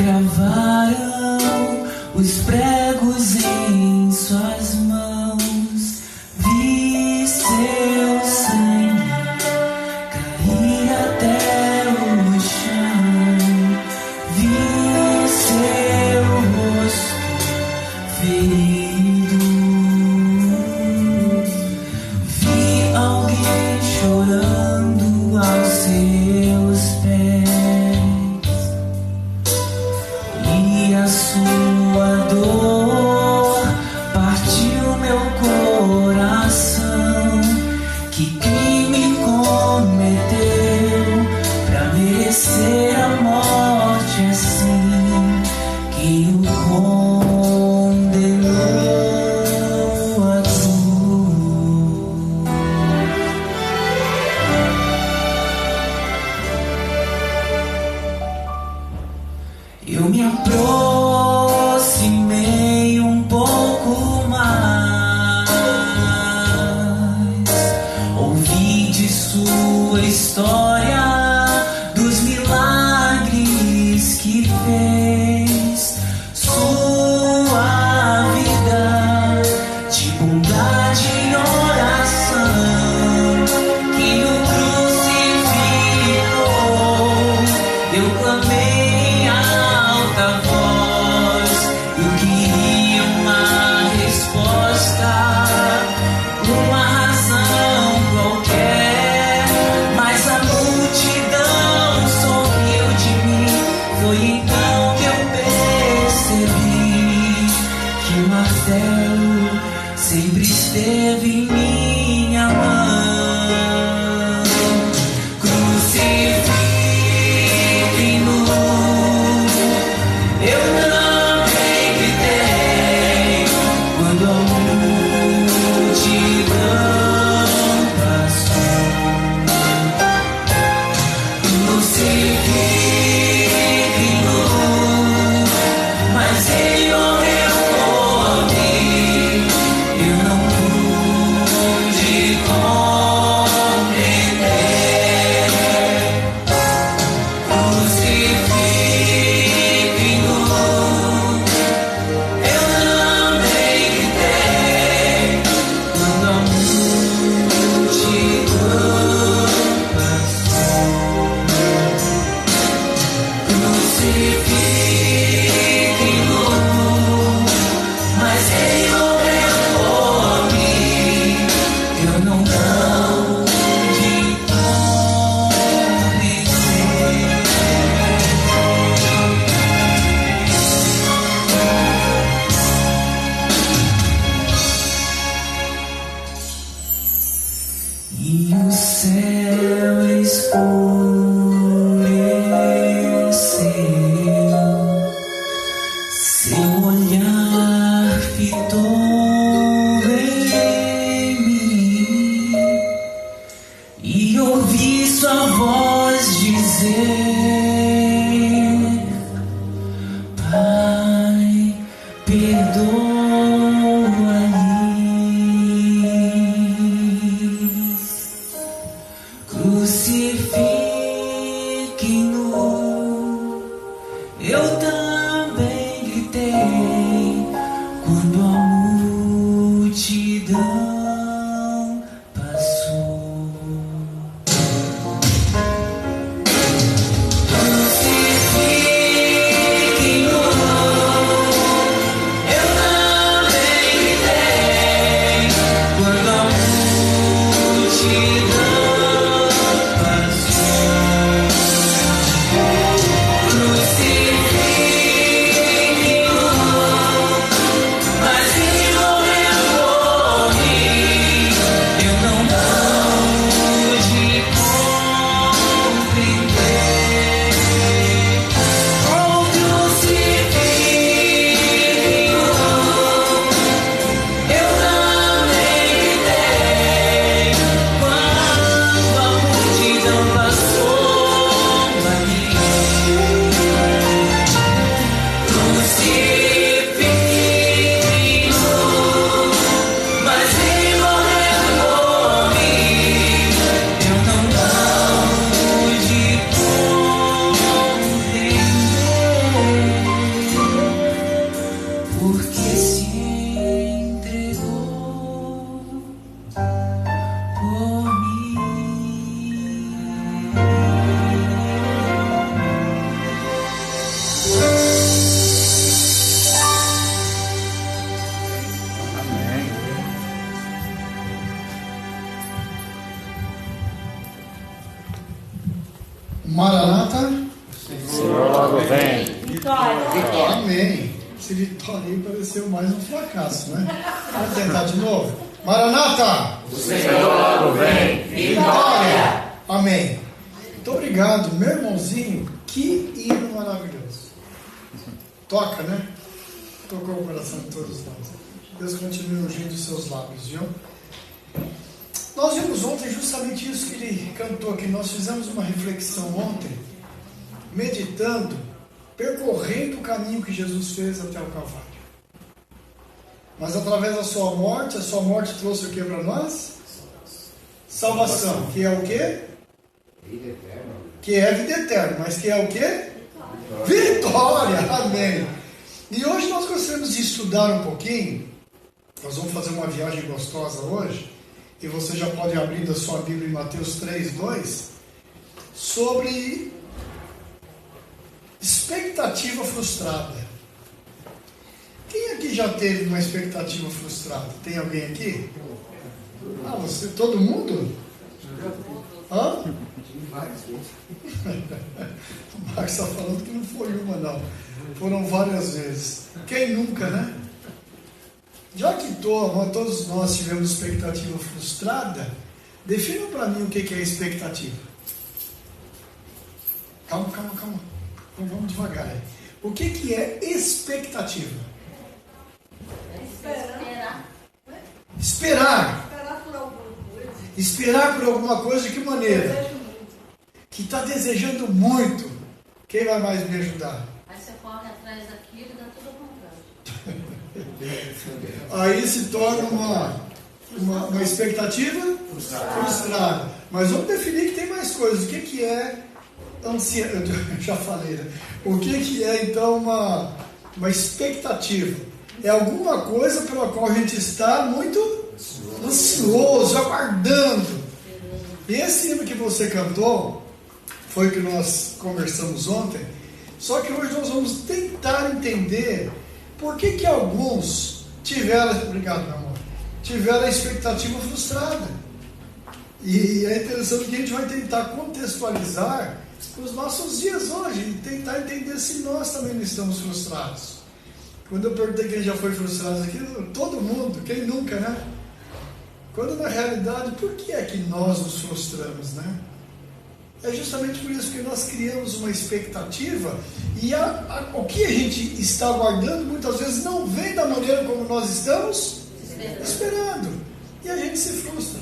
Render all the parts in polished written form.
cravaram os pregos em suas mãos. Vi seu sangue cair até o chão. Vi seu rosto ferido. Vi alguém chorando aos seus pés. E a sua dor partiu meu coração. Que crime cometeu pra merecer a morte assim? Que o condenou à cruz. Eu me aproximei um pouco mais, ouvi de sua história, dos milagres que fez, sua vida de bondade e oração, que o crucificou. Eu clamei em alta voz, eu queria uma resposta, uma razão qualquer, mas a multidão sorriu de mim. Foi então que eu percebi que o martelo sempre esteve em minha mão. Crucifiquem-no. Eu também gritei quando a multidão passou. Crucifiquem-no, mas ele morreu por mim. Eu não pude compreender. Crucifiquem-no. Eu também gritei quando a multidão passou. Crucifiquem-no, mas ele morreu por mim. Eu não pude compreender. E o céu escureceu, seu olhar fitou em mim, e ouvi sua voz dizer: Pai, perdoa-lhes. Crucifiquem-no. Eu também gritei quando a multidão passou. Crucifiquem-no. Eu também gritei quando a multidão passou. Maranata. Senhor logo vem. Vitória. Amém. Esse Vitória aí pareceu mais um fracasso, né? Vamos tentar de novo. Maranata. O Senhor logo vem. Vitória. Amém. Muito obrigado, meu irmãozinho. Que hino maravilhoso. Toca, né? Tocou o coração de todos nós. Deus continue ungindo os seus lábios, viu? Nós vimos ontem justamente isso que ele cantou aqui. Nós fizemos uma reflexão ontem, meditando, percorrendo o caminho que Jesus fez até o Calvário. Mas através da sua morte, a sua morte trouxe o que para nós? Salvação. Que é o quê? Vida eterna. Que é vida eterna. Mas que é o quê? Vitória. Amém. E hoje nós gostaríamos de estudar um pouquinho. Nós vamos fazer uma viagem gostosa hoje. E você já pode abrir a sua Bíblia em Mateus 3:2, sobre expectativa frustrada. Quem aqui já teve uma expectativa frustrada? Tem alguém aqui? Ah, você? Todo mundo? Hã? O Marcos está falando que não foi uma, não. Foram várias vezes. Quem nunca, né? Já que todos nós tivemos expectativa frustrada, defina para mim o que é expectativa. Calma. Então vamos devagar aí. O que é expectativa? Esperar. Esperar por alguma coisa. De que maneira? Que está desejando muito. Quem vai mais me ajudar? Aí você corre atrás daquilo e dá tudo ao contrário. Aí se torna uma expectativa frustrada. Mas vamos definir que tem mais coisas. O que é ansiedade? Eu já falei, né? O que é então uma expectativa? É alguma coisa pela qual a gente está muito ansioso, aguardando. E esse hino que você cantou foi o que nós conversamos ontem. Só que hoje nós vamos tentar entender por que alguns tiveram, obrigado meu amor, tiveram a expectativa frustrada. E é interessante que a gente vai tentar contextualizar os nossos dias hoje e tentar entender se nós também não estamos frustrados. Quando eu perguntei quem já foi frustrado aqui, todo mundo, quem nunca, né? Quando na realidade, por que é que nós nos frustramos, né? É justamente por isso que nós criamos uma expectativa e o que a gente está aguardando muitas vezes não vem da maneira como nós estamos esperando. E a gente se frustra.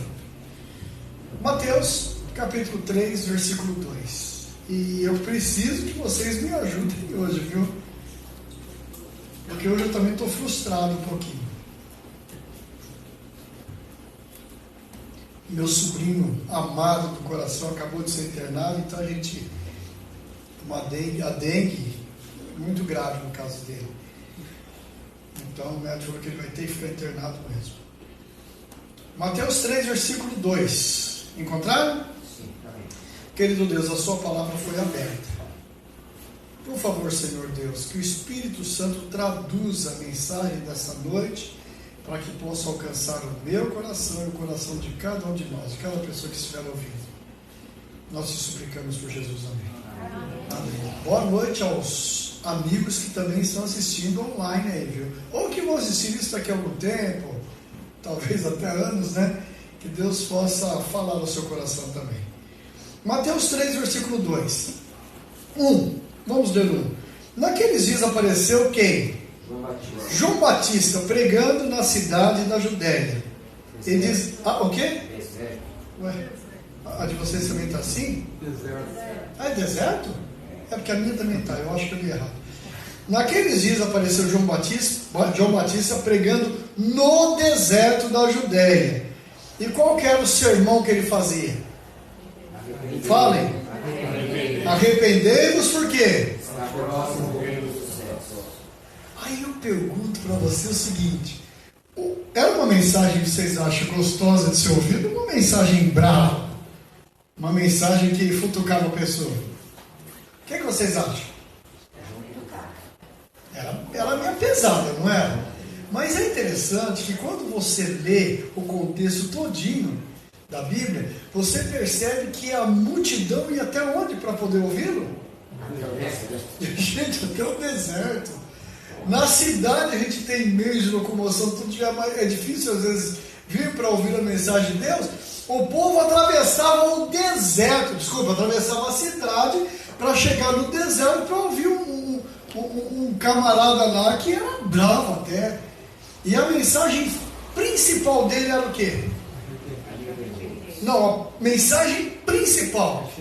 Mateus capítulo 3, versículo 2. E eu preciso que vocês me ajudem hoje, viu? Porque hoje eu também estou frustrado um pouquinho. Meu sobrinho amado do coração acabou de ser internado, então a gente, a dengue, muito grave no caso dele. Então o médico falou que ele vai ter que ficar internado mesmo. Mateus 3, versículo 2. Encontraram? Sim, amém. Querido Deus, a sua palavra foi aberta. Por favor, Senhor Deus, que o Espírito Santo traduza a mensagem dessa noite, para que possa alcançar o meu coração e o coração de cada um de nós, de cada pessoa que estiver ouvindo. Nós te suplicamos por Jesus. Amém. Amém. Boa noite aos amigos que também estão assistindo online aí, viu? Ou que vão assistir isso daqui a algum tempo, talvez até anos, né? Que Deus possa falar no seu coração também. Mateus 3, versículo 2. 1. Vamos ler 1. Naqueles dias apareceu quem? João Batista pregando na cidade da Judéia. Ele diz, o quê? Deserto. Ué, a de vocês também está assim? Deserto. Ah, é deserto? É porque a minha também está, eu acho que eu li errado. Naqueles dias apareceu João Batista pregando no deserto da Judéia. E qual que era o sermão que ele fazia? Falem. Arrependei-vos por quê? Está próximo do reino dos céus. Aí eu pergunto para você o seguinte: era uma mensagem que vocês acham gostosa de ser ouvida ou uma mensagem brava? Uma mensagem que futucava a pessoa? O que vocês acham? Ela é meio pesada, não é? Mas é interessante que quando você lê o contexto todinho, da Bíblia, você percebe que a multidão ia até onde para poder ouvi-lo? Gente, até o deserto. Na cidade a gente tem meios de locomoção, tudo já é difícil às vezes vir para ouvir a mensagem de Deus. O povo atravessava o deserto, atravessava a cidade para chegar no deserto para ouvir um camarada lá que era bravo até. E a mensagem principal dele era o quê? Não, a mensagem principal.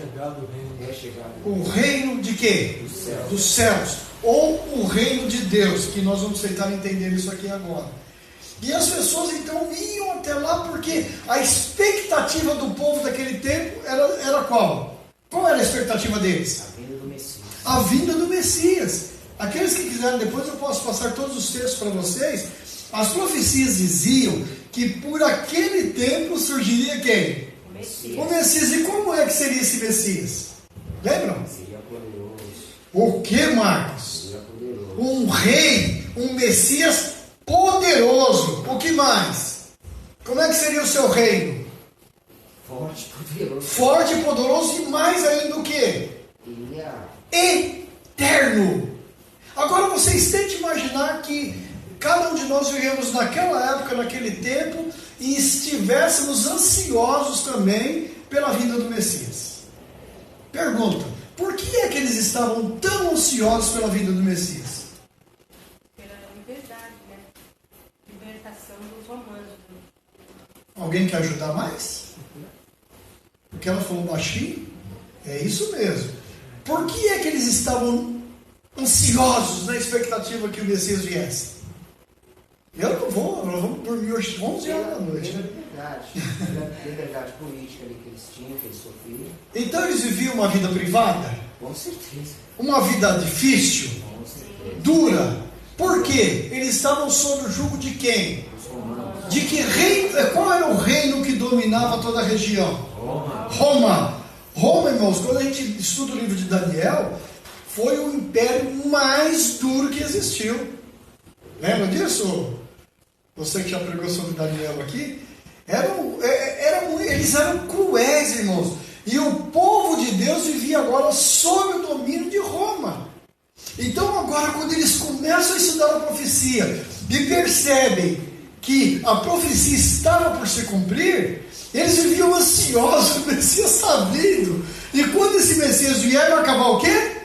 O reino de quê? Dos céus. Ou o reino de Deus, que nós vamos tentar entender isso aqui agora. E as pessoas então iam até lá porque a expectativa do povo daquele tempo era qual? Qual era a expectativa deles? A vinda do Messias. A vinda do Messias. Aqueles que quiserem, depois eu posso passar todos os textos para vocês. As profecias diziam que por aquele tempo surgiria quem? O Messias. O Messias. E como é que seria esse Messias? Lembram? Seria poderoso. O que, Marcos? Seria poderoso. Um rei, um Messias poderoso. O que mais? Como é que seria o seu reino? Forte, poderoso. Forte, poderoso e mais ainda o que? Eterno. Agora vocês tentem imaginar que cada um de nós vivemos naquela época, naquele tempo, e estivéssemos ansiosos também pela vinda do Messias. Pergunta: por que é que eles estavam tão ansiosos pela vinda do Messias? Pela liberdade, né? Libertação dos romanos. Alguém quer ajudar mais? Porque ela falou baixinho? É isso mesmo. Por que é que eles estavam ansiosos na expectativa que o Messias viesse? Eu não vou, nós vamos dormir hoje 11 horas da noite. Liberdade política ali que eles tinham, que eles sofriam. Então eles viviam uma vida privada? Com certeza. Uma vida difícil? Com certeza. Dura? Por quê? Eles estavam sob o jugo de quem? Os romanos. De que reino? Qual era o reino que dominava toda a região? Roma. Roma, irmãos, quando a gente estuda o livro de Daniel, foi o império mais duro que existiu. Lembra disso? Você que já pregou sobre Daniel aqui? Eles eram cruéis, irmãos. E o povo de Deus vivia agora sob o domínio de Roma. Então agora, quando eles começam a estudar a profecia e percebem que a profecia estava por se cumprir, eles viviam ansiosos. O Messias está vindo. E quando esse Messias vier, vai acabar o quê?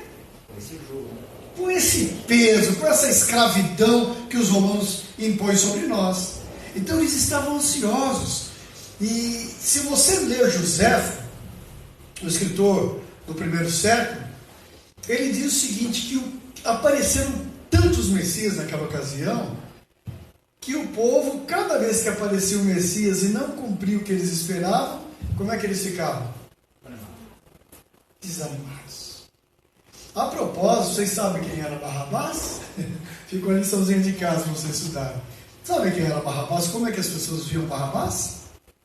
Com esse peso, com essa escravidão que os romanos impõem sobre nós. Então eles estavam ansiosos. E se você ler Joséfo, o escritor do primeiro século, ele diz o seguinte, que apareceram tantos Messias naquela ocasião, que o povo, cada vez que aparecia o Messias e não cumpria o que eles esperavam, como é que eles ficavam? Desanimados. A propósito, vocês sabem quem era Barrabás? Ficou a liçãozinha de casa para vocês estudarem. Sabe quem era Barrabás? Como é que as pessoas viam Barrabás?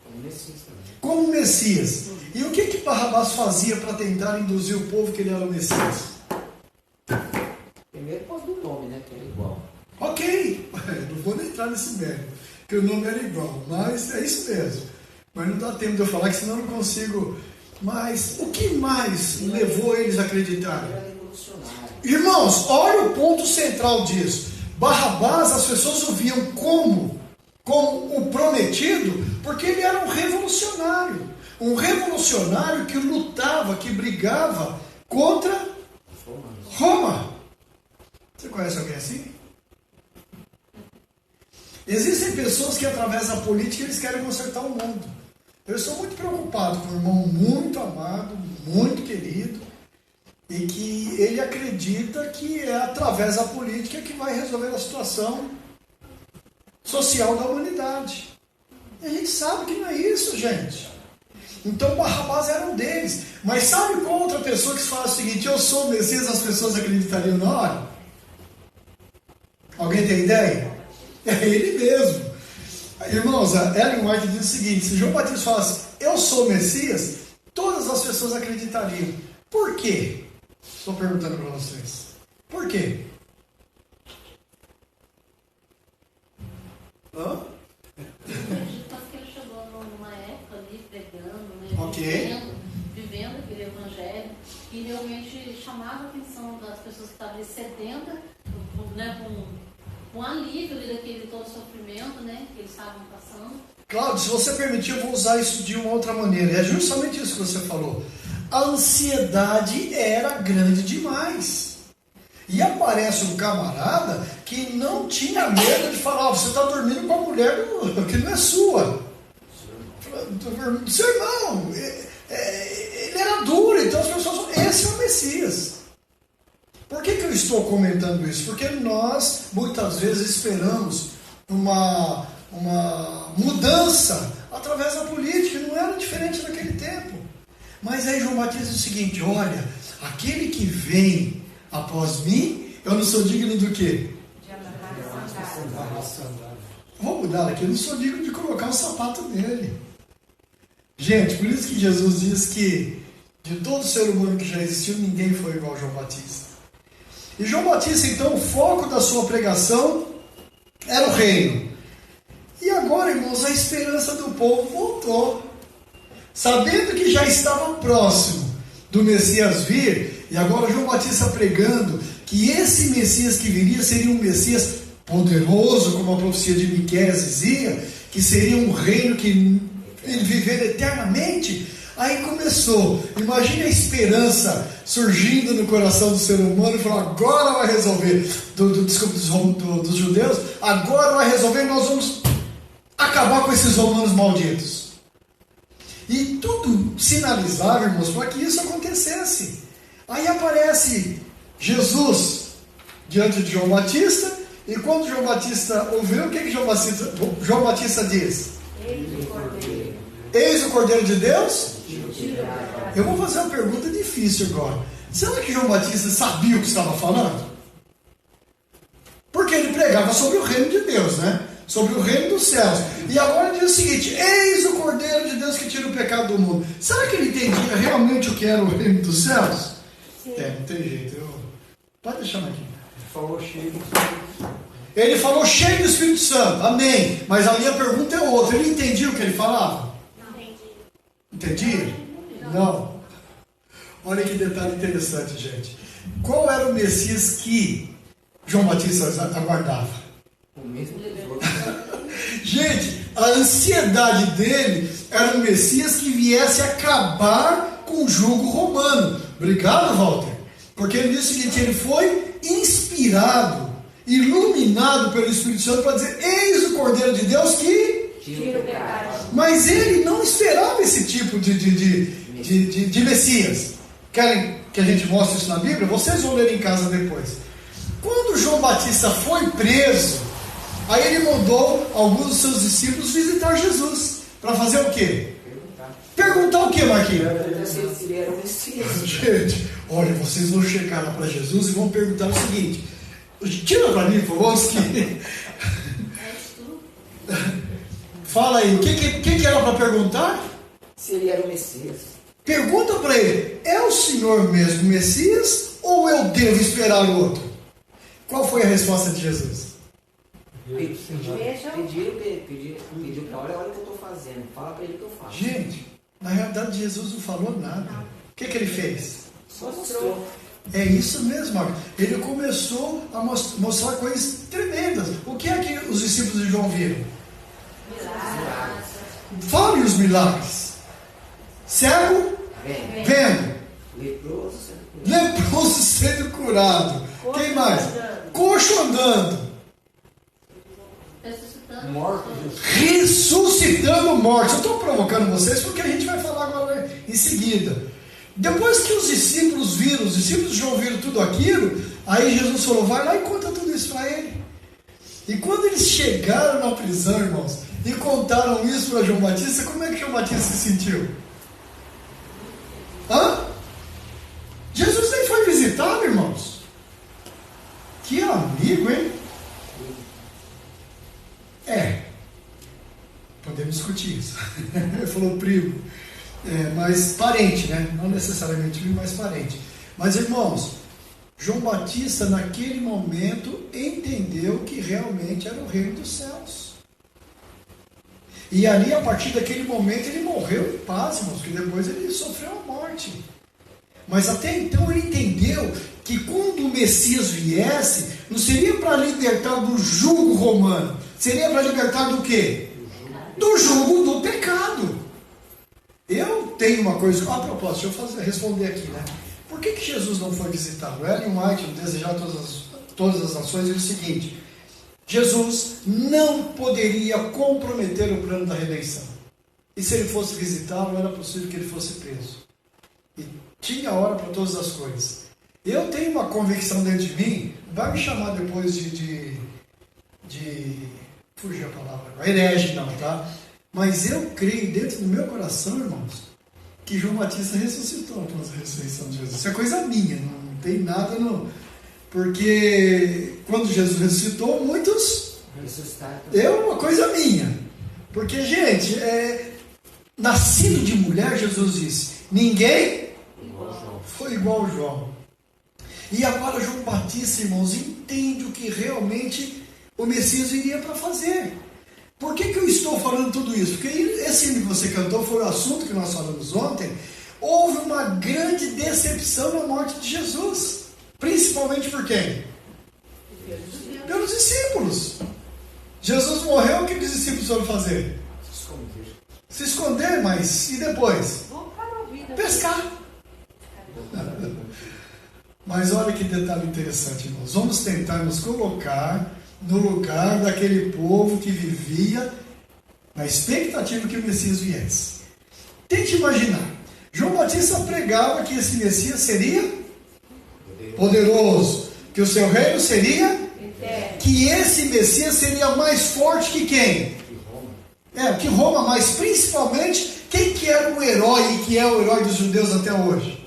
Como Messias também. Como Messias. E o que Barrabás fazia para tentar induzir o povo que ele era o Messias? Primeiro por causa do nome, né? Que era igual. Ok, não vou nem entrar nesse mérito, que o nome era igual, mas é isso mesmo. Mas não dá tempo de eu falar, que senão eu não consigo. Mas o que mais levou eles a acreditarem? Era revolucionário. Irmãos, olha o ponto central disso. Barrabás, as pessoas o viam como o prometido, porque ele era um revolucionário. Um revolucionário que lutava, que brigava contra Roma. Você conhece alguém assim? Existem pessoas que através da política eles querem consertar o mundo. Eu estou muito preocupado com um irmão muito amado, muito querido, e que ele acredita que é através da política que vai resolver a situação social da humanidade. E a gente sabe que não é isso, gente. Então Barrabás era um deles. Mas sabe qual outra pessoa que fala o seguinte: eu sou o Messias, as pessoas acreditariam na hora? Alguém tem ideia? É ele mesmo. Irmãos, a Ellen White diz o seguinte: se João Batista falasse eu sou o Messias, todas as pessoas acreditariam. Por quê? Estou perguntando para vocês. Por quê? Depois que ele chegou numa época ali, pregando, vivendo aquele evangelho, e realmente chamava a atenção das pessoas que estavam ali sedentas, né, com alívio ali daquele todo sofrimento, né, que eles estavam passando. Cláudio, se você permitir, eu vou usar isso de uma outra maneira. É justamente isso que você falou. A ansiedade era grande demais. E aparece um camarada que não tinha medo de falar: você está dormindo com a mulher que não é sua. Seu irmão, ele era duro, então as pessoas falam: esse é o Messias. Por que eu estou comentando isso? Porque nós, muitas vezes, esperamos uma mudança através da política, não era diferente naquele tempo. Mas aí João Batista diz o seguinte: olha, aquele que vem após mim, eu não sou digno do quê? De amarrar a sandália. Vou mudar aqui, eu não sou digno de colocar o sapato nele. Gente, por isso que Jesus diz que de todo ser humano que já existiu, ninguém foi igual a João Batista. E João Batista, então, o foco da sua pregação era o reino. E agora, irmãos, a esperança do povo voltou. Sabendo que já estava próximo do Messias vir, e agora João Batista pregando que esse Messias que viria seria um Messias poderoso, como a profecia de Miqueias dizia, que seria um reino que ele viver eternamente. Aí começou, imagine a esperança surgindo no coração do ser humano e falou: agora vai resolver, dos judeus, agora vai resolver, nós vamos acabar com esses romanos malditos. E tudo sinalizava, irmãos, para que isso acontecesse. Aí aparece Jesus diante de João Batista, e quando João Batista ouviu, o que João Batista diz? Eis o Cordeiro de Deus? Eu vou fazer uma pergunta difícil agora. Será que João Batista sabia o que estava falando? Porque ele pregava sobre o reino de Deus, né? Sobre o reino dos céus. E agora ele diz o seguinte: eis o Cordeiro de Deus que tira o pecado do mundo. Será que ele entendia realmente o que era o reino dos céus? Sim. Não tem jeito. Pode deixar aqui. Falou cheio do Espírito Santo. Ele falou cheio do Espírito Santo. Amém. Mas a minha pergunta é outra. Ele entendia o que ele falava? Não entendi. Entendia? Não. Olha que detalhe interessante, gente. Qual era o Messias que João Batista aguardava? O mesmo que os outros. Gente, a ansiedade dele era um Messias que viesse acabar com o jugo romano. Obrigado, Walter. Porque ele diz o seguinte: ele foi inspirado, iluminado pelo Espírito Santo para dizer: eis o Cordeiro de Deus que Tira o pecado. Mas ele não esperava esse tipo de Messias. Querem que a gente mostre isso na Bíblia? Vocês vão ler em casa depois. Quando João Batista foi preso, aí ele mandou alguns dos seus discípulos visitar Jesus. Para fazer o quê? Perguntar o quê, Marquinhos? Se ele era o Messias. Gente, olha, vocês vão chegar lá para Jesus e vão perguntar o seguinte: tira para mim, por favor. Fala aí, o que era para perguntar? Se ele era o Messias. Pergunta para ele: é o Senhor mesmo Messias ou eu devo esperar outro? Qual foi a resposta de Jesus? Pediu para olha o que eu estou fazendo. Fala para ele o que eu faço. Gente, na realidade Jesus não falou nada. O que ele fez? Mostrou. É isso mesmo, Marcos. Ele começou a mostrar coisas tremendas. O que é que os discípulos de João viram? Milagres. Fale os milagres. Cego, vendo. Leproso sendo curado. Quem mais? Coxo andando. Ressuscitando mortos. Eu estou provocando vocês porque a gente vai falar agora em seguida. Depois que os discípulos de João viram tudo aquilo, aí Jesus falou: vai lá e conta tudo isso para ele. E quando eles chegaram na prisão, irmãos, e contaram isso para João Batista, como é que João Batista se sentiu? Jesus nem foi visitá-lo, irmãos. Que amigo, hein? Podemos discutir isso. Ele falou primo. Mas parente, né? Não necessariamente primo, mas parente. Mas, irmãos, João Batista, naquele momento, entendeu que realmente era o reino dos céus. E ali, a partir daquele momento, ele morreu em paz, irmãos, porque depois ele sofreu a morte. Mas até então ele entendeu que quando o Messias viesse, não seria para libertar do jugo romano, seria para libertar do quê? Do jugo do pecado. Eu tenho uma coisa, a propósito, deixa eu responder aqui, né? Por que Jesus não foi visitado? Ellen White, no Desejar Todas as Nações, diz o seguinte: Jesus não poderia comprometer o plano da redenção. E se ele fosse visitá-lo, era possível que ele fosse preso. E tinha hora para todas as coisas. Eu tenho uma convicção dentro de mim, vai me chamar depois de fugir a palavra, herege não, tá? Mas eu creio dentro do meu coração, irmãos, que João Batista ressuscitou após a ressurreição de Jesus. Isso é coisa minha, não tem nada no... Porque quando Jesus ressuscitou, muitos... É uma coisa minha. Porque, gente, nascido de mulher, Jesus disse, ninguém foi igual a João. E agora João Batista, irmãos, entende o que realmente o Messias iria para fazer. Por que eu estou falando tudo isso? Porque esse hino que você cantou foi o assunto que nós falamos ontem. Houve uma grande decepção na morte de Jesus. Principalmente por quem? Pelos discípulos. Jesus morreu, o que os discípulos foram fazer? Se esconder, mas e depois? Pescar. Mas olha que detalhe interessante, irmãos. Vamos tentar nos colocar no lugar daquele povo que vivia na expectativa que o Messias viesse. Tente imaginar. João Batista pregava que esse Messias seria poderoso, que o seu reino seria que esse Messias seria mais forte que quem? Que Roma, mas principalmente quem que era o herói e que é o herói dos judeus até hoje?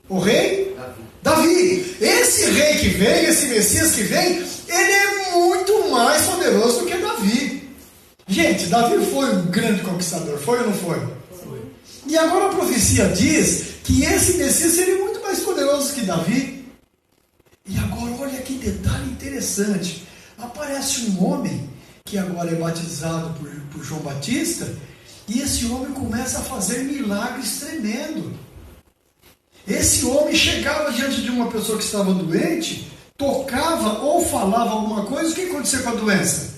O rei? Davi. Esse rei que vem, esse Messias que vem, ele é muito mais poderoso do que Davi. Gente, Davi foi um grande conquistador, foi ou não foi? Foi. E agora a profecia diz que esse Messias seria muito mais poderoso que Davi. E agora olha que detalhe interessante. Aparece um homem que agora é batizado por João Batista, e esse homem começa a fazer milagres tremendos. Esse homem chegava diante de uma pessoa que estava doente, tocava ou falava alguma coisa, o que aconteceu com a doença?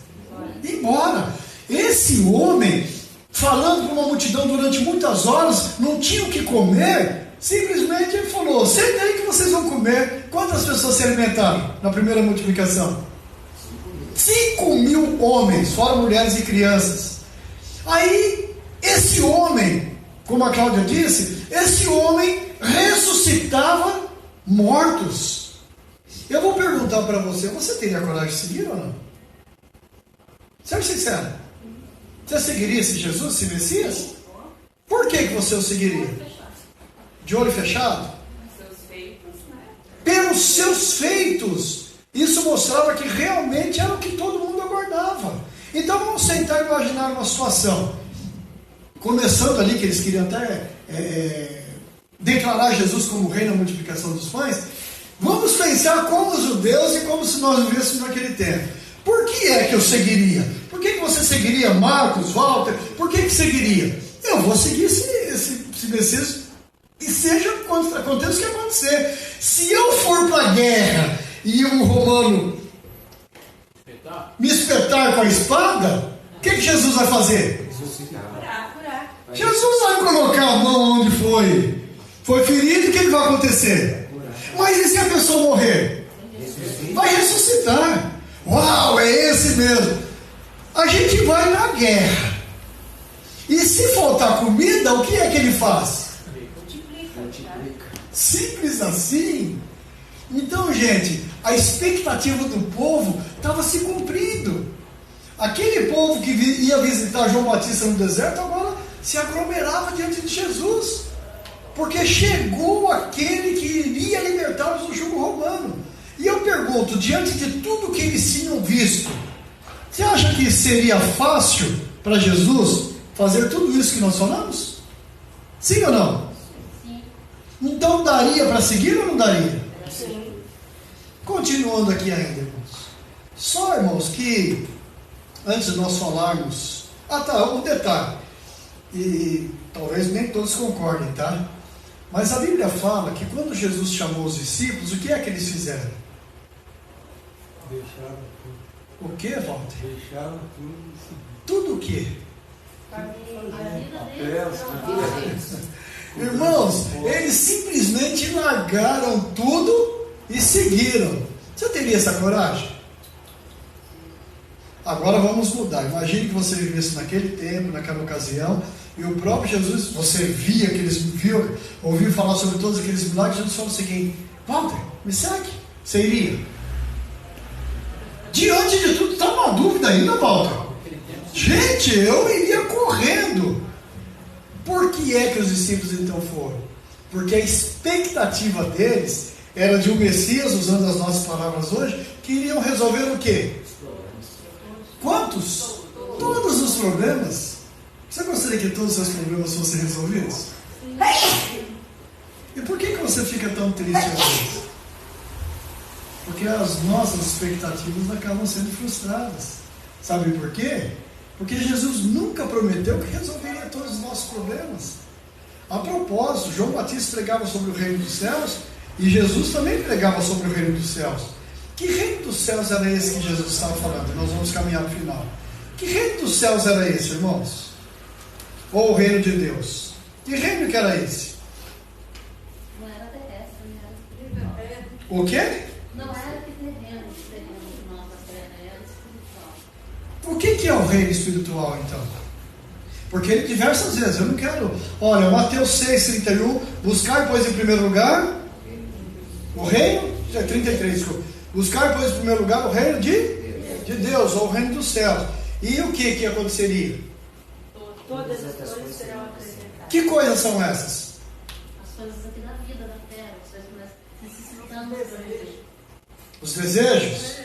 Ia embora. Esse homem, falando com uma multidão durante muitas horas, não tinha o que comer, simplesmente ele falou, senta aí que vocês vão comer. Quantas pessoas se alimentaram na primeira multiplicação? 5.000 homens, fora mulheres e crianças. Aí, esse homem, como a Cláudia disse, esse homem ressuscitava mortos. Eu vou perguntar para você teria coragem de seguir ou não? Seja sincero. Você seguiria esse Jesus, esse Messias? Por que você o seguiria? De olho fechado? Pelos seus feitos. Isso mostrava que realmente era o que todo mundo aguardava. Então vamos tentar imaginar uma situação. Começando ali, que eles queriam até declarar Jesus como rei na multiplicação dos pães. Vamos pensar como os judeus e como se nós vivêssemos naquele tempo. Por que é que eu seguiria? Por que você seguiria Marcos, Walter? Por que seguiria? Eu vou seguir esse Messias, e seja aconteça o que acontecer. Se eu for para a guerra e um romano me espetar com a espada, o que Jesus vai fazer? Curar. Jesus vai colocar a mão onde foi ferido, o que ele vai acontecer? Mas e se a pessoa morrer? Vai ressuscitar. Uau, é esse mesmo. A gente vai na guerra. E se faltar comida, o que é que ele faz? Multiplica. Simples assim. Então, gente, a expectativa do povo estava se cumprindo. Aquele povo que ia visitar João Batista no deserto, agora se aglomerava diante de Jesus. Porque chegou aquele que iria libertá-los do jugo romano. E eu pergunto, diante de tudo que eles tinham visto, você acha que seria fácil para Jesus fazer tudo isso que nós falamos? Sim ou não? Sim. Então daria para seguir ou não daria? Sim. Continuando aqui ainda, irmãos. Só, irmãos, que antes de nós falarmos Ah tá, um detalhe. E talvez nem todos concordem, tá? Mas a Bíblia fala que quando Jesus chamou os discípulos, o que é que eles fizeram? Deixaram tudo. O que, Walter? Deixaram tudo. Tudo o quê? A vida Papel, deles. Irmãos, eles simplesmente largaram tudo e seguiram. Você teria essa coragem? Agora vamos mudar. Imagine que você vivesse naquele tempo, naquela ocasião, e o próprio Jesus, você via aqueles, ouviu falar sobre todos aqueles milagres. Jesus falou o seguinte: Walter, me segue. Você iria? Diante de tudo, está uma dúvida ainda, Walter? Gente, eu iria correndo. Por que é que os discípulos então foram? Porque a expectativa deles era de um Messias, usando as nossas palavras hoje, que iriam resolver o quê? Quantos? Todos os problemas. Você gostaria que todos os seus problemas fossem resolvidos? E por que você fica tão triste às vezes? Porque as nossas expectativas acabam sendo frustradas. Sabe por quê? Porque Jesus nunca prometeu que resolveria todos os nossos problemas. A propósito, João Batista pregava sobre o reino dos céus e Jesus também pregava sobre o reino dos céus. Que reino dos céus era esse que Jesus estava falando? Nós vamos caminhar para o final. Que reino dos céus era esse, irmãos? Ou o reino de Deus? Que reino que era esse? Não era terrestre, não era. O quê? Não era que terreno de nossa terra, era espiritual. O que é o reino espiritual, então? Porque ele diversas vezes, eu não quero... Olha, Mateus 6,31, buscar, pois, em primeiro lugar o reino... 33, desculpa. Buscar, pois, em primeiro lugar o reino de Deus, ou o reino dos céus. E o que aconteceria? Todas as coisas serão acrescentadas. Que coisas são essas? As coisas aqui da vida, da terra, vocês necessitando dos desejos. Os desejos?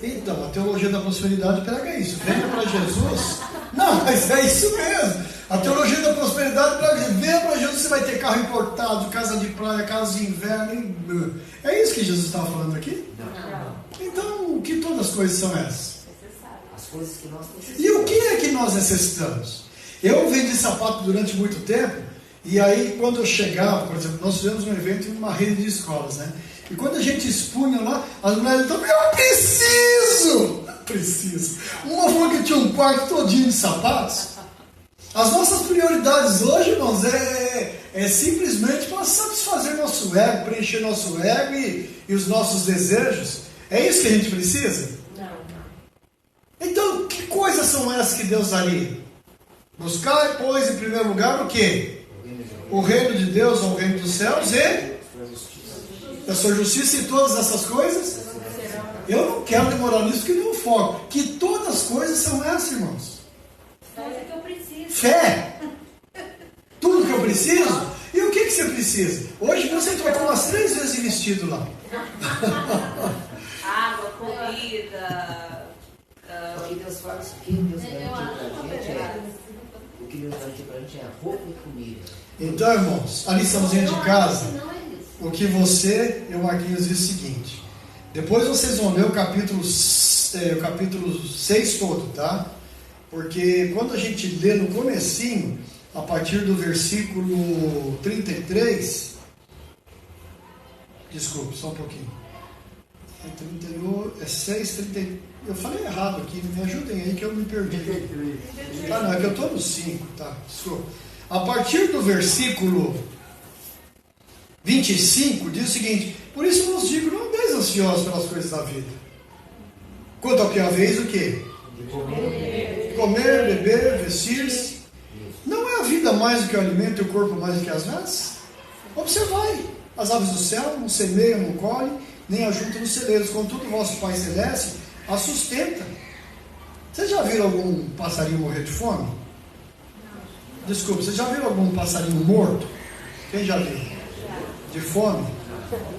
Então, a teologia da prosperidade prega isso. Venha para Jesus. Não, mas é isso mesmo. A teologia da prosperidade prega isso. Venha para Jesus, você vai ter carro importado, casa de praia, casa de inverno. É isso que Jesus estava falando aqui? Não. Então, que todas as coisas são essas? As coisas que nós necessitamos. E o que é que nós necessitamos? Eu vendi sapato durante muito tempo. E aí, quando eu chegava, por exemplo, nós fizemos um evento em uma rede de escolas, né? E quando a gente expunha lá, as mulheres estavam, eu preciso. Uma falou que tinha um quarto todinho de sapatos. As nossas prioridades hoje, irmãos, é simplesmente para satisfazer nosso ego, preencher nosso ego e os nossos desejos. É isso que a gente precisa? Não. Então, que coisas são essas que Deus daria? Buscar, pois, em primeiro lugar, o quê? O reino de Deus, ou o reino dos céus e a sua justiça e todas essas coisas. Eu não quero demorar nisso porque não foco. Que todas as coisas são essas, irmãos. Coisa que eu preciso. Fé. Tudo que eu preciso. E o que você precisa? Hoje você trocou umas 3 vezes de vestido lá. Água, comida. O que Deus faz, o que Deus garante pra gente é roupa e comida. Então, irmãos, a liçãozinha de casa. Não é isso. O que você e o Marquinhos diz o seguinte. Depois vocês vão ler o capítulo 6 todo, tá? Porque quando a gente lê no comecinho, a partir do versículo 33, desculpe, só um pouquinho. É 6, 30, eu falei errado aqui, me ajudem aí que eu me perdi. Ah, não, é que eu estou no 5, tá? Desculpa. A partir do versículo 25, diz o seguinte: por isso vos digo, não andeis ansiosos pelas coisas da vida. Quanto ao que haveis, o quê? Comer, beber, vestir-se. Não é a vida mais do que o alimento e o corpo mais do que as vestes? Observai, as aves do céu não semeiam, não colhem, nem ajuntam nos celeiros, contudo o vosso Pai Celeste a sustenta. Vocês já viram algum passarinho morrer de fome? Desculpa, vocês já viram algum passarinho morto? Quem já viu? De fome?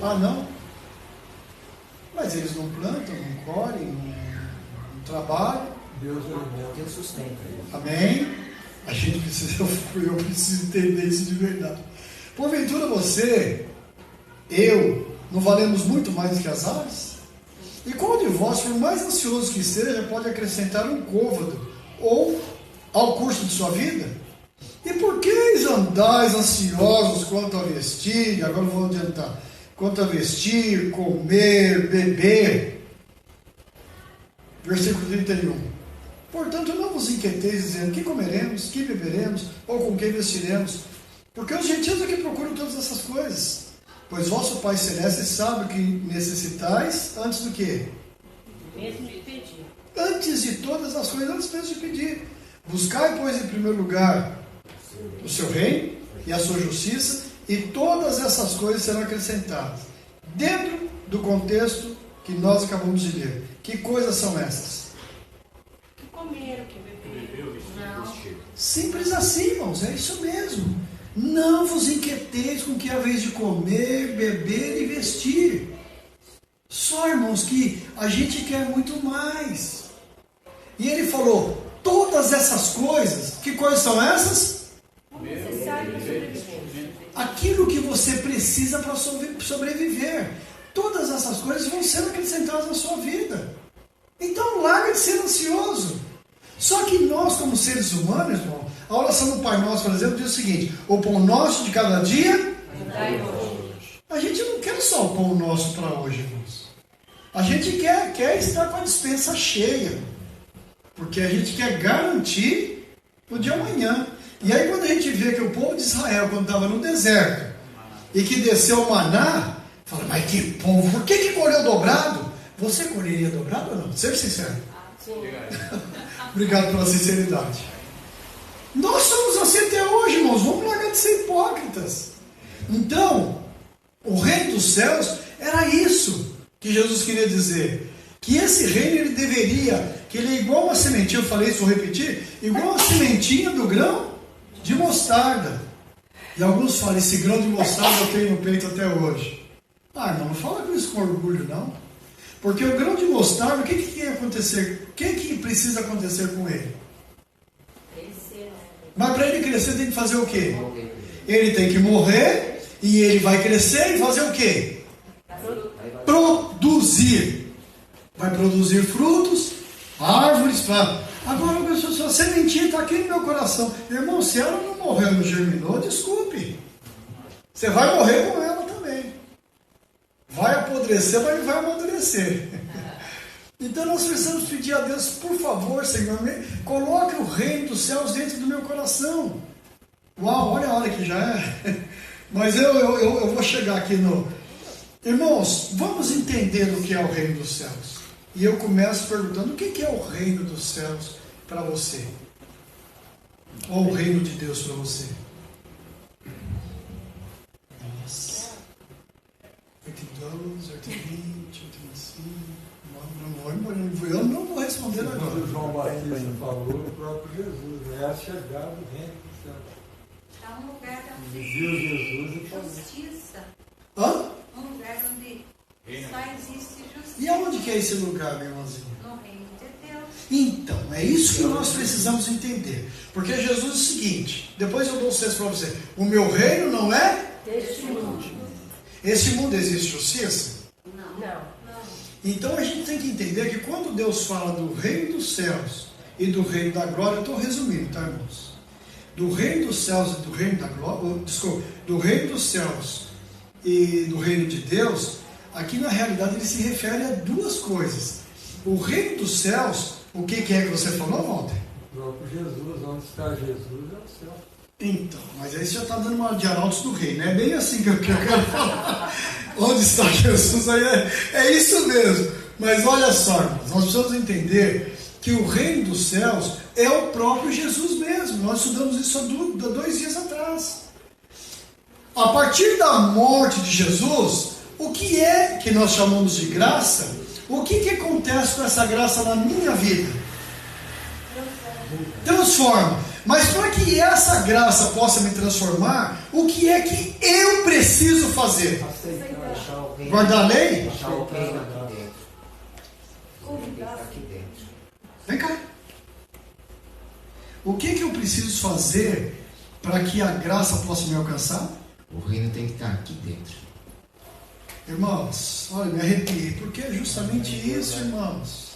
Ah, não? Mas eles não plantam, não colhem, não trabalham. Deus alimenta. Deus sustenta. Amém? A gente precisa, eu preciso entender isso de verdade. Porventura você, eu, não valemos muito mais do que as aves? E qual de vós, por mais ansioso que seja, pode acrescentar um côvado ou ao curso de sua vida? E por que andais ansiosos quanto a vestir? Agora eu vou adiantar. Quanto a vestir, comer, beber. Versículo 31. Portanto, não vos inquieteis dizendo que comeremos, que beberemos, ou com que vestiremos. Porque os gentios é que procuram todas essas coisas. Pois vosso Pai Celeste sabe que necessitais antes do quê? Mesmo de pedir. Antes de todas as coisas, antes mesmo de pedir. Buscai, pois, em primeiro lugar o seu reino e a sua justiça, e todas essas coisas serão acrescentadas. Dentro do contexto que nós acabamos de ler. Que coisas são essas? O que comer, o que beber. Não. Simples assim, irmãos, é isso mesmo. Não vos inquieteis com que é a vez de comer, beber e vestir. Só, irmãos, que a gente quer muito mais. E ele falou, todas essas coisas, que coisas são essas? Necessário para sobreviver. Aquilo que você precisa para sobreviver. Todas essas coisas vão ser acrescentadas na sua vida. Então larga de ser ansioso. Só que nós, como seres humanos, irmão, a oração do Pai Nosso, por exemplo, diz o seguinte: o pão nosso de cada dia. A gente não quer só o pão nosso para hoje, irmãos. A gente quer estar com a despensa cheia. Porque a gente quer garantir o de amanhã. E aí quando a gente vê que o povo de Israel, quando estava no deserto, e que desceu o maná, fala, mas que povo, por que colheu dobrado? Você colheria dobrado ou não? Seja sincero. Obrigado pela sinceridade. Nós somos assim até hoje, irmãos. Vamos largar de ser hipócritas. Então, o reino dos céus era isso que Jesus queria dizer. Que esse reino ele deveria, que ele é igual uma sementinha, eu falei isso, vou repetir, igual uma sementinha do grão de mostarda. E alguns falam, esse grão de mostarda eu tenho no peito até hoje. Ah, irmão, não fala com isso com orgulho, não. Porque o grão de mostarda, o que ia acontecer? O que precisa acontecer com ele? Mas para ele crescer tem que fazer o quê? Ele tem que morrer e ele vai crescer e fazer o quê? Produzir. Vai produzir frutos, árvores, plantas. Agora, a sementinha está aqui no meu coração. Irmão, se ela não morreu, não germinou, desculpe. Você vai morrer com ela também. Vai apodrecer, mas vai amadurecer. Então nós precisamos pedir a Deus, por favor, Senhor, coloque o reino dos céus dentro do meu coração. Uau, olha a hora que já é. Mas eu vou chegar aqui no... Irmãos, vamos entender o que é o reino dos céus. E eu começo perguntando, o que é o reino dos céus para você? Ou o reino de Deus para você? Nossa. 82, 820, 85... Eu não vou responder agora. Quando João Batista falou, o próprio Jesus, é a chegada do reino do céu. Há um lugar da Viu Jesus e falou. justiça. Hã? Um lugar onde só existe justiça. E aonde que é esse lugar, meu irmãozinho? No reino de Deus. Então, é isso que nós precisamos entender. Porque Jesus diz o seguinte, depois eu dou o texto para você. O meu reino não é Deste mundo. Esse mundo existe justiça? Não. Então a gente tem que entender que quando Deus fala do reino dos céus e do reino da glória, eu estou resumindo, tá, irmãos? Do reino dos céus e do reino da glória, desculpa, do reino dos céus e do reino de Deus, aqui na realidade ele se refere a duas coisas. O reino dos céus, o que é que você falou, Walter? O próprio Jesus, onde está Jesus é o céu. Então, mas aí você já está dando uma de arautos do reino, é bem assim que eu quero falar. Onde está Jesus? Aí é isso mesmo. Mas olha só, irmãos, nós precisamos entender que o reino dos céus é o próprio Jesus mesmo. Nós estudamos isso há 2 dias atrás. A partir da morte de Jesus, o que é que nós chamamos de graça? O que acontece com essa graça na minha vida? Transforma. Mas para que essa graça possa me transformar, o que é que eu preciso fazer? Guardar a lei? Deixar o reino aqui dentro. O reino está aqui dentro. Vem cá. O que eu preciso fazer para que a graça possa me alcançar? O reino tem que estar aqui dentro. Irmãos, olha, me arrepiei, porque é justamente isso, irmãos.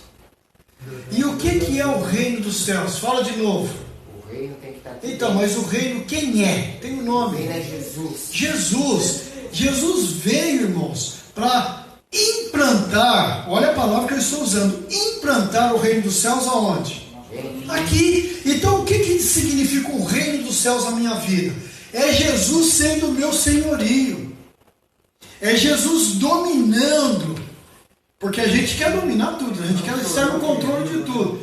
E o que é o reino dos céus? Fala de novo. O reino tem que estar aqui. Então, mas o reino quem é? Tem um nome. O reino é Jesus. Jesus veio, irmãos, para implantar, olha a palavra que eu estou usando, implantar o reino dos céus aonde? Aqui. Então o que significa o reino dos céus na minha vida? É Jesus sendo o meu senhorio. É Jesus dominando. Porque a gente quer dominar tudo, a gente quer estar no controle de tudo.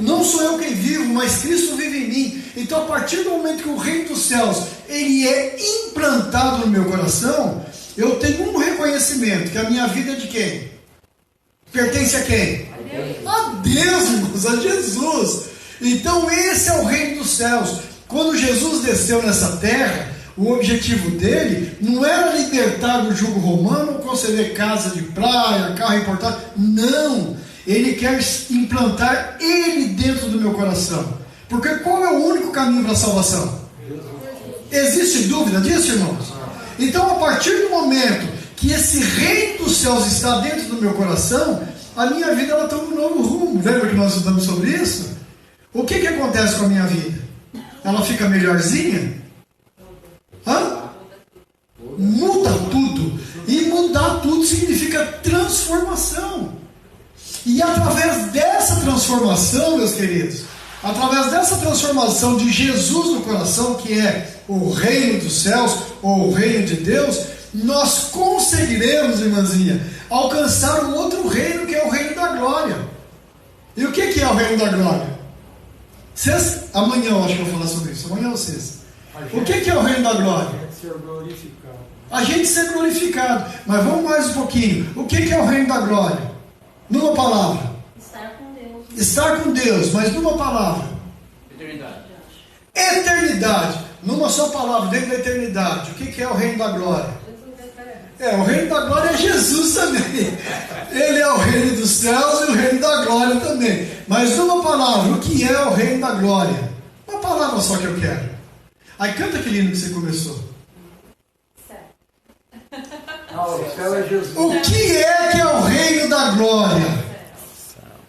Não sou eu quem vivo, mas Cristo vive em mim. Então a partir do momento que o reino dos céus ele é implantado no meu coração, eu tenho um reconhecimento que a minha vida é de quem? Pertence a quem? A Deus, irmãos, a Jesus. Então esse é o reino dos céus. Quando Jesus desceu nessa terra, o objetivo dele não era libertar do jugo romano ou conceder casa de praia, carro importado. Não, ele quer implantar ele dentro do meu coração. Porque qual é o único caminho para a salvação? Existe dúvida disso, irmãos? Então a partir do momento que esse reino dos céus está dentro do meu coração, a minha vida ela toma um novo rumo. Lembra que nós estudamos sobre isso? O que acontece com a minha vida? Ela fica melhorzinha? Muda tudo. E mudar tudo significa transformação. E através dessa transformação, meus queridos, através dessa transformação de Jesus no coração, que é o reino dos céus, ou o reino de Deus, nós conseguiremos, irmãzinha, alcançar um outro reino, que é o reino da glória. E o que é o reino da glória? Amanhã eu acho que eu vou falar sobre isso. Amanhã vocês. O que é o reino da glória? Ser glorificado. A gente ser glorificado. Mas vamos mais um pouquinho. O que é o reino da glória? Numa palavra. Estar com Deus. Estar com Deus, mas numa palavra. Eternidade. Eternidade. Numa só palavra, dentro da eternidade. O que é o reino da glória? O reino da glória é Jesus também. Ele é o reino dos céus e o reino da glória também. Mas numa palavra, o que é o reino da glória? Uma palavra só que eu quero. Aí canta aquele hino que você começou. O céu é Jesus. O que é o reino da glória?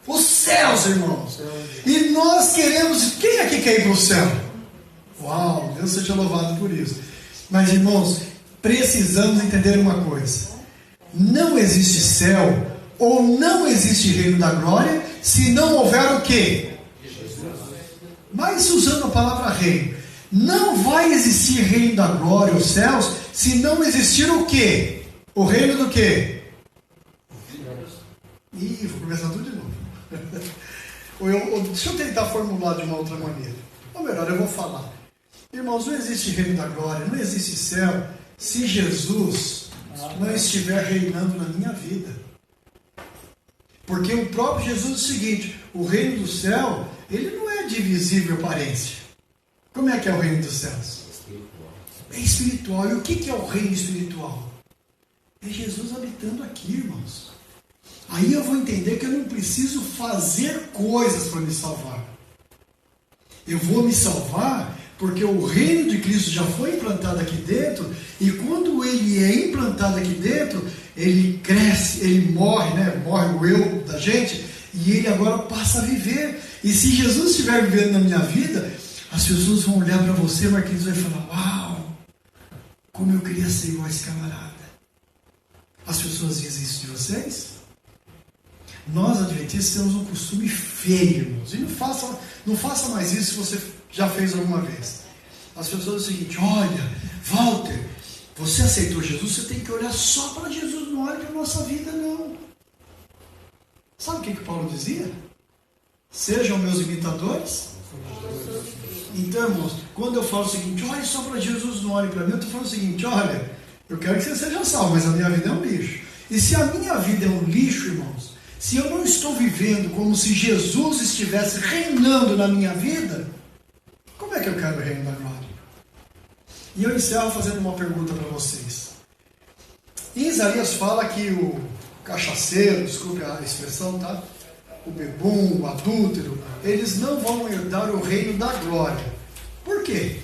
Os céus, irmãos. E nós queremos... Quem aqui quer ir para o céu? Uau, Deus seja louvado por isso. Mas, irmãos, precisamos entender uma coisa. Não existe céu ou não existe reino da glória se não houver o quê? Mas usando a palavra reino. Não vai existir reino da glória, os céus, se não existir o quê? O reino do quê? Ih, vou começar tudo de novo. Deixa eu tentar formular de uma outra maneira. Ou melhor, eu vou falar. Irmãos, não existe reino da glória, não existe céu, se Jesus não estiver reinando na minha vida. Porque o próprio Jesus diz o seguinte: o reino do céu, ele não é divisível aparência. Como é que é o reino dos céus? É espiritual. E o que é o reino espiritual? É Jesus habitando aqui, irmãos. Aí eu vou entender que eu não preciso fazer coisas para me salvar. Eu vou me salvar porque o reino de Cristo já foi implantado aqui dentro, e quando ele é implantado aqui dentro, ele cresce, ele morre, né? Morre o eu da gente, e ele agora passa a viver. E se Jesus estiver vivendo na minha vida, as pessoas vão olhar para você, Marquinhos, e vai falar: uau, como eu queria ser igual a esse camarada. As pessoas dizem isso de vocês? Nós, adventistas, temos um costume feio, irmãos. E não faça mais isso se você já fez alguma vez. As pessoas dizem o seguinte: olha, Walter, você aceitou Jesus, você tem que olhar só para Jesus, não olha para a nossa vida, não. Sabe o que Paulo dizia? Sejam meus imitadores. Então, irmãos, quando eu falo o seguinte: olhe só para Jesus, não olhe para mim, eu estou falando o seguinte: olha, eu quero que você seja salvo, mas a minha vida é um lixo. E se a minha vida é um lixo, irmãos, se eu não estou vivendo como se Jesus estivesse reinando na minha vida, como é que eu quero o reino da glória? E eu encerro fazendo uma pergunta para vocês. Em Isaías fala que o cachaceiro, desculpe a expressão, tá? O bebum, o adúltero, eles não vão herdar o reino da glória. Por quê?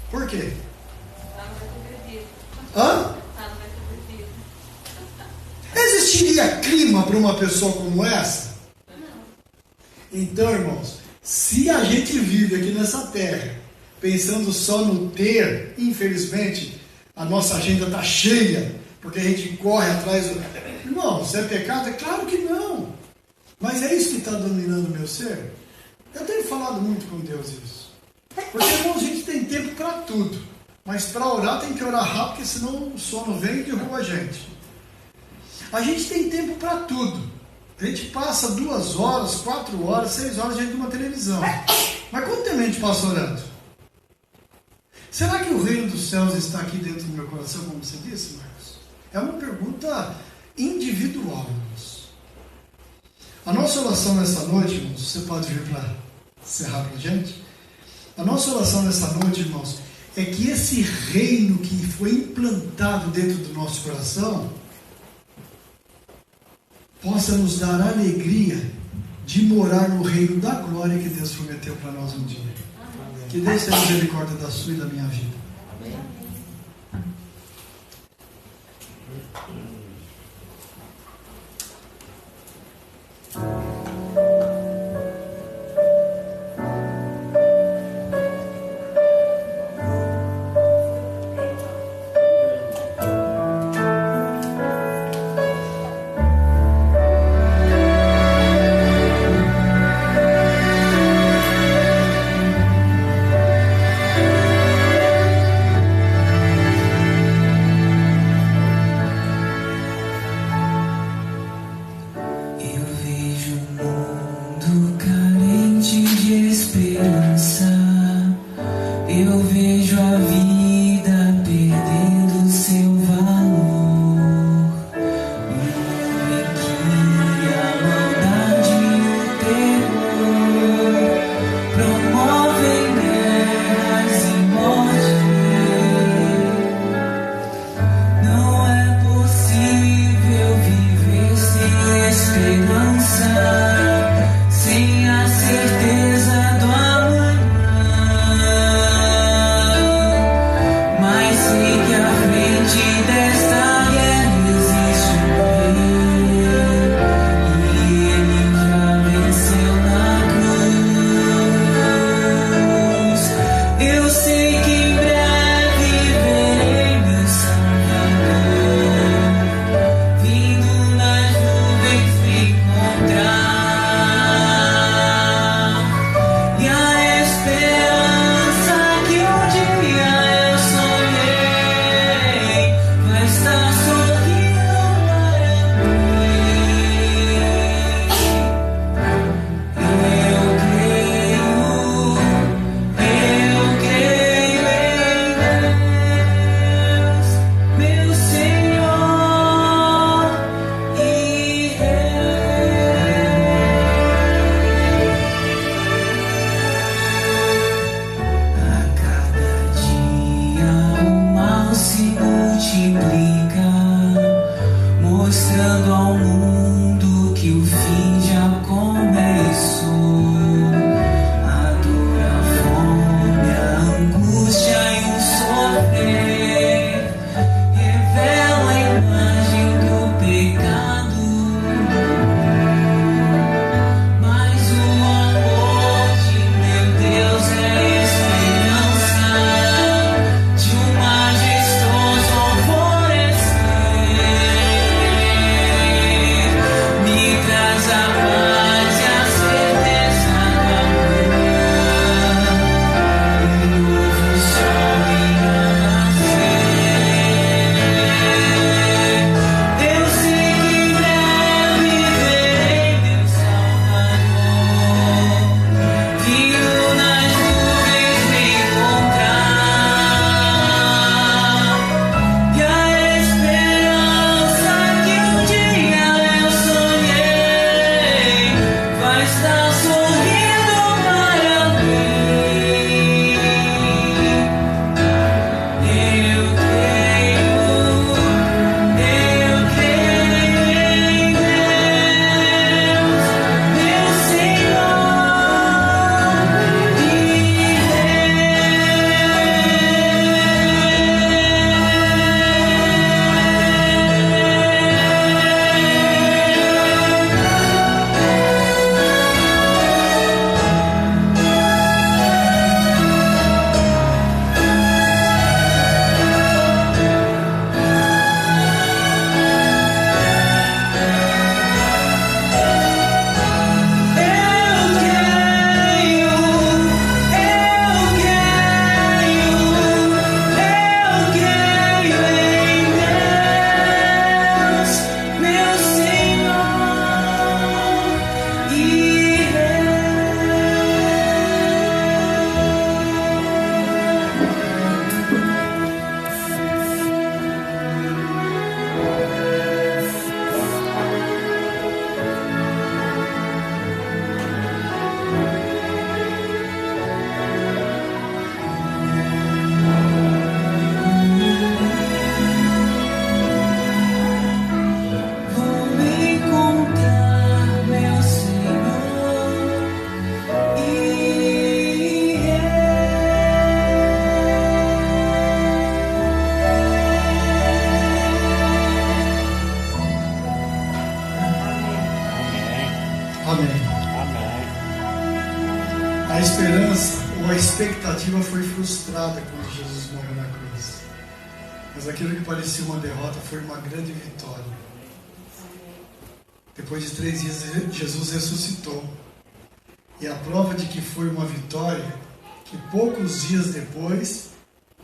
Por quê? Hã? Existiria clima para uma pessoa como essa? Então, irmãos, Se a gente vive aqui nessa terra pensando só no ter, infelizmente, a nossa agenda está cheia, porque a gente corre atrás do... Irmão, se é pecado? É claro que não. Mas é isso que está dominando o meu ser? Eu tenho falado muito com Deus isso. Porque, irmão, a gente tem tempo para tudo. Mas para orar tem que orar rápido, porque senão o sono vem e derruba a gente. A gente tem tempo para tudo. A gente passa 2 horas, 4 horas, 6 horas diante de uma televisão. Mas quanto tempo a gente passa orando? Será que o reino dos céus está aqui dentro do meu coração, como você disse, Marcos? É uma pergunta individual, irmãos. A nossa oração nessa noite, irmãos, você pode vir para encerrar para a gente? A nossa oração nessa noite, irmãos, é que esse reino que foi implantado dentro do nosso coração possa nos dar a alegria de morar no reino da glória que Deus prometeu para nós um dia. Que Deus tenha misericórdia da sua e da minha vida. Amém. Casa Amém. Amém. A esperança ou a expectativa foi frustrada quando Jesus morreu na cruz. Mas aquilo que parecia uma derrota foi uma grande vitória. Depois de 3 dias, Jesus ressuscitou. E a prova de que foi uma vitória, que poucos dias depois,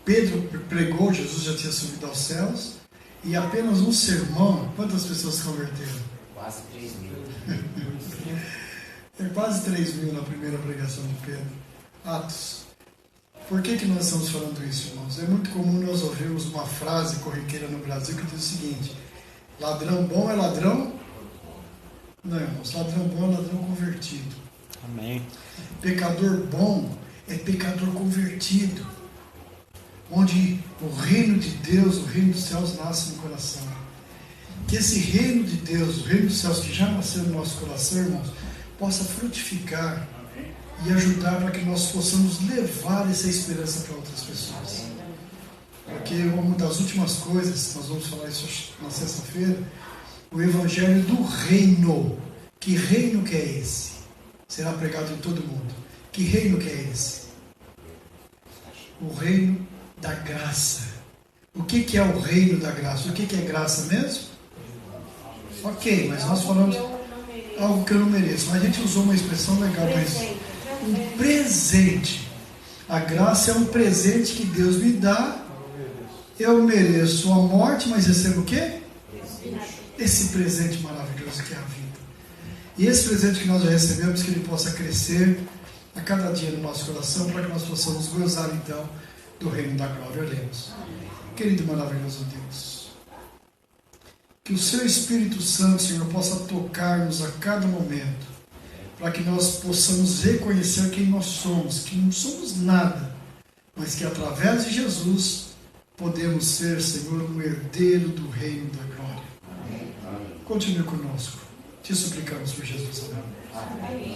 Pedro pregou, Jesus já tinha subido aos céus, e apenas um sermão, quantas pessoas se converteram? Quase 3 mil. É quase 3 mil na primeira pregação de Pedro. Atos. Por que nós estamos falando isso, irmãos? É muito comum nós ouvirmos uma frase corriqueira no Brasil que diz o seguinte: ladrão bom é ladrão? Não, irmãos, ladrão bom é ladrão convertido. Amém. Pecador bom é pecador convertido, onde o reino de Deus, o reino dos céus nasce no coração. Que esse reino de Deus, o reino dos céus que já nasceu no nosso coração, irmãos, possa frutificar e ajudar para que nós possamos levar essa esperança para outras pessoas. Porque uma das últimas coisas, nós vamos falar isso na sexta-feira, o evangelho do reino. Que reino que é esse? Será pregado em todo mundo. Que reino que é esse? O reino da graça. O que é o reino da graça? O que é graça mesmo? Ok, mas nós falamos algo que eu não mereço. Mas a gente usou uma expressão legal para isso. Um presente. A graça é um presente que Deus me dá. Eu mereço a morte, mas recebo o quê? Esse presente maravilhoso que é a vida. E esse presente que nós já recebemos, que ele possa crescer a cada dia no nosso coração, para que nós possamos gozar então do reino da glória. Oremos. Querido e maravilhoso Deus, que o Seu Espírito Santo, Senhor, possa tocar-nos a cada momento, para que nós possamos reconhecer quem nós somos, que não somos nada, mas que através de Jesus podemos ser, Senhor, um herdeiro do reino da glória. Continue conosco. Te suplicamos por Jesus. Amém.